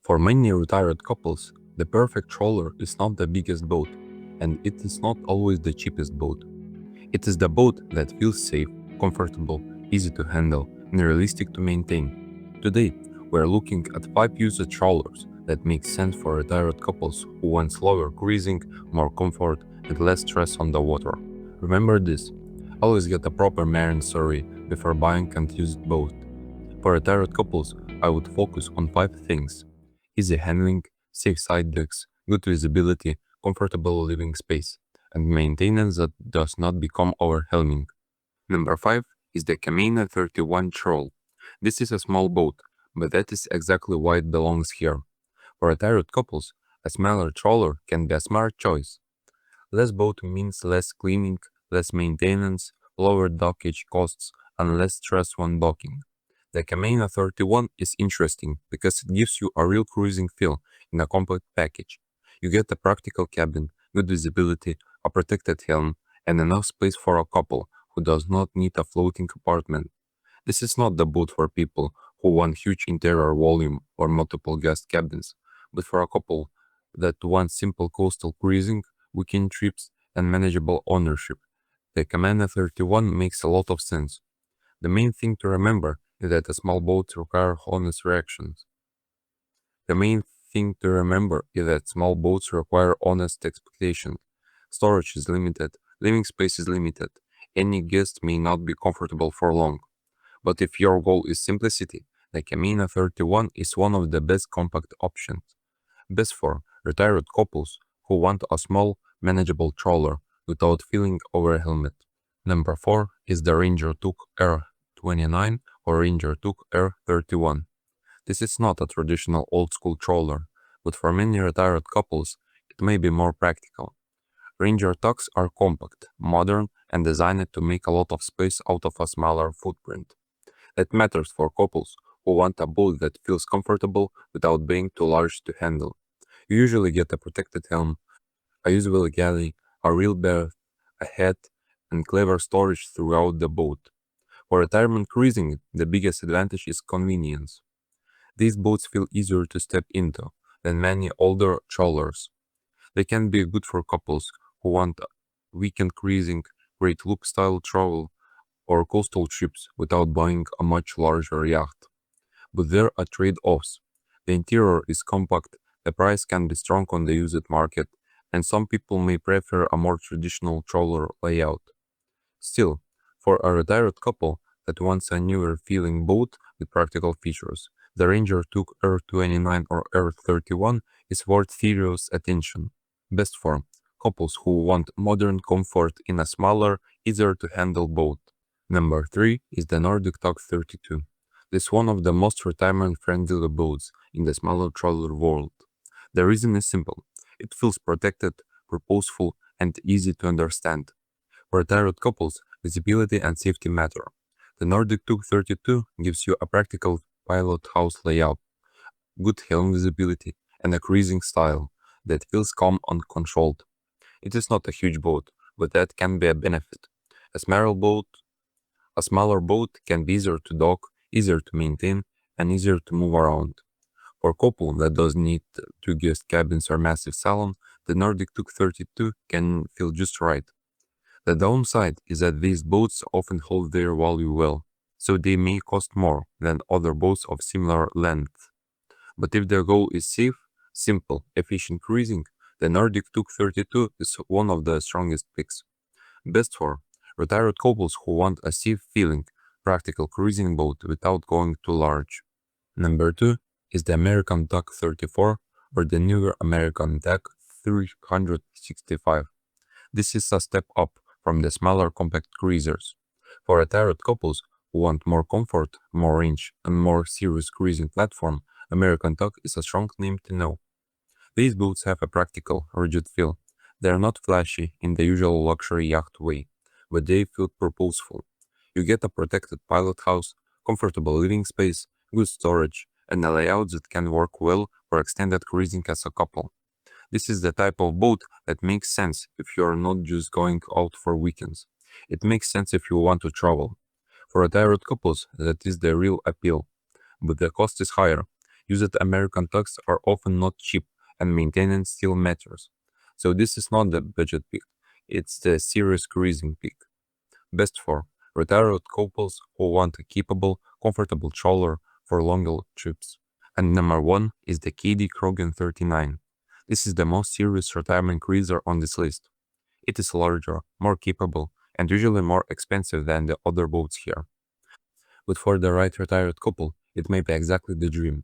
For many retired couples, the perfect trawler is not the biggest boat, and it is not always the cheapest boat. It is the boat that feels safe, comfortable, easy to handle, and realistic to maintain. Today, we are looking at 5 used trawlers that make sense for retired couples who want slower cruising, more comfort, and less stress on the water. Remember this: always get a proper marine survey before buying an used boat. For retired couples, I would focus on 5 things: easy handling, safe side decks, good visibility, comfortable living space, and maintenance that does not become overwhelming. Number 5 is the Camano 31 Troll. This is a small boat, but that is exactly why it belongs here. For retired couples, a smaller trawler can be a smart choice. Less boat means less cleaning, less maintenance, lower dockage costs, and less stress when docking. The Camano 31 is interesting because it gives you a real cruising feel in a compact package. You get a practical cabin, good visibility, a protected helm, and enough space for a couple who does not need a floating apartment. This is not the boat for people who want huge interior volume or multiple guest cabins, but for a couple that want simple coastal cruising, weekend trips, and manageable ownership. The Camano 31 makes a lot of sense. The main thing to remember is that small boats require honest reactions. Small boats require honest expectations. Storage is limited, living space is limited. Any guest may not be comfortable for long. But if your goal is simplicity, the Camino 31 is one of the best compact options. Best for retired couples who want a small, manageable trawler without feeling overwhelmed. Number 4 is the Ranger Tug R29 or Ranger Tug R31. This is not a traditional old-school trawler, but for many retired couples, it may be more practical. Ranger tugs are compact, modern, and designed to make a lot of space out of a smaller footprint. That matters for couples who want a boat that feels comfortable without being too large to handle. You usually get a protected helm, a usable galley, a real berth, a head, and clever storage throughout the boat. For retirement cruising, the biggest advantage is convenience. These boats feel easier to step into than many older trawlers. They can be good for couples who want weekend cruising, great loop-style travel, or coastal trips without buying a much larger yacht. But there are trade-offs. The interior is compact, the price can be strong on the used market, and some people may prefer a more traditional trawler layout. Still, for a retired couple that wants a newer feeling boat with practical features, the Ranger Tug R29 or R31 is worth serious attention. Best for couples who want modern comfort in a smaller, easier to handle boat. Number 3 is the Nordic Tug 32. This is one of the most retirement-friendly boats in the smaller trawler world. The reason is simple: it feels protected, purposeful, and easy to understand. For retired couples, visibility and safety matter. The Nordic Tug 32 gives you a practical pilot house layout, good helm visibility, and a cruising style that feels calm and controlled. It is not a huge boat, but that can be a benefit. A smaller boat can be easier to dock, easier to maintain, and easier to move around. For a couple that doesn't need 2 guest cabins or massive salon, the Nordic Tug 32 can feel just right. The downside is that these boats often hold their value well, so they may cost more than other boats of similar length. But if their goal is safe, simple, efficient cruising, the Nordic Tug 32 is one of the strongest picks. Best for retired couples who want a safe feeling, practical cruising boat without going too large. Number 2 is the American Tug 34 or the newer American Tug 365. This is a step up from the smaller compact cruisers. For retired couples who want more comfort, more range, and more serious cruising platform, American Tug is a strong name to know. These boats have a practical, rigid feel. They are not flashy in the usual luxury yacht way, but they feel purposeful. You get a protected pilot house, comfortable living space, good storage, and a layout that can work well for extended cruising as a couple. This is the type of boat that makes sense if you are not just going out for weekends. It makes sense if you want to travel. For retired couples, that is the real appeal. But the cost is higher. Used American tugs are often not cheap and maintenance still matters. So this is not the budget pick, it's the serious cruising pick. Best for retired couples who want a capable, comfortable trawler for longer trips. And number 1 is the Kadey-Krogen 39. This is the most serious retirement cruiser on this list. It is larger, more capable, and usually more expensive than the other boats here. But for the right retired couple, it may be exactly the dream.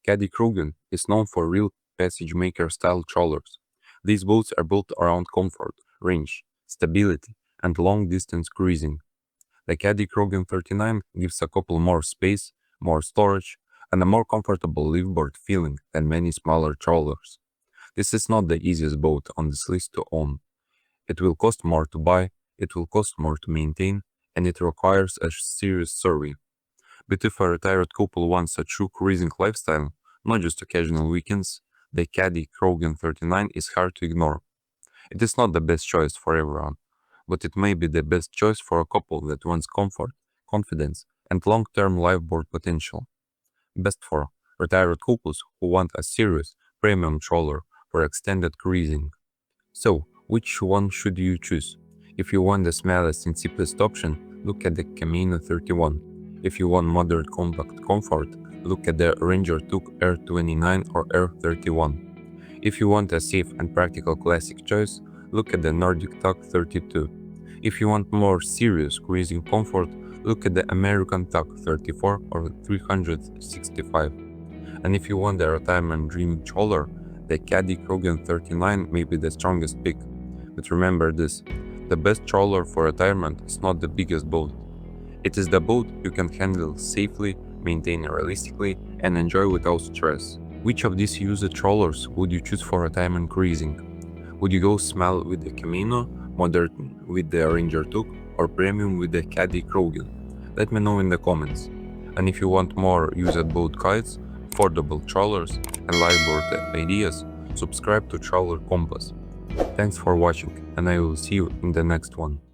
Kadey-Krogen is known for real passage maker style trawlers. These boats are built around comfort, range, stability, and long distance cruising. The Kadey-Krogen 39 gives a couple more space, more storage, and a more comfortable liveaboard feeling than many smaller trawlers. This is not the easiest boat on this list to own. It will cost more to buy, it will cost more to maintain, and it requires a serious survey. But if a retired couple wants a true cruising lifestyle, not just occasional weekends, the Kadey-Krogen 39 is hard to ignore. It is not the best choice for everyone, but it may be the best choice for a couple that wants comfort, confidence, and long-term liveboard potential. Best for retired couples who want a serious, premium trawler for extended cruising. So, which one should you choose? If you want the smallest and simplest option, look at the Camano 31. If you want moderate compact comfort, look at the Ranger Tug R29 or R31. If you want a safe and practical classic choice, look at the Nordic Tug 32. If you want more serious cruising comfort, look at the American Tug 34 or 365. And if you want the retirement dream trawler, the Kadey-Krogen 39 may be the strongest pick. But remember this, the best trawler for retirement is not the biggest boat. It is the boat you can handle safely, maintain realistically, and enjoy without stress. Which of these used trawlers would you choose for retirement cruising? Would you go small with the Camano, modern with the Ranger Tug, or premium with the Kadey-Krogen? Let me know in the comments. And if you want more used boat guides, affordable trawlers, and liveboard ideas, subscribe to Trawler Compass. Thanks for watching, and I will see you in the next one.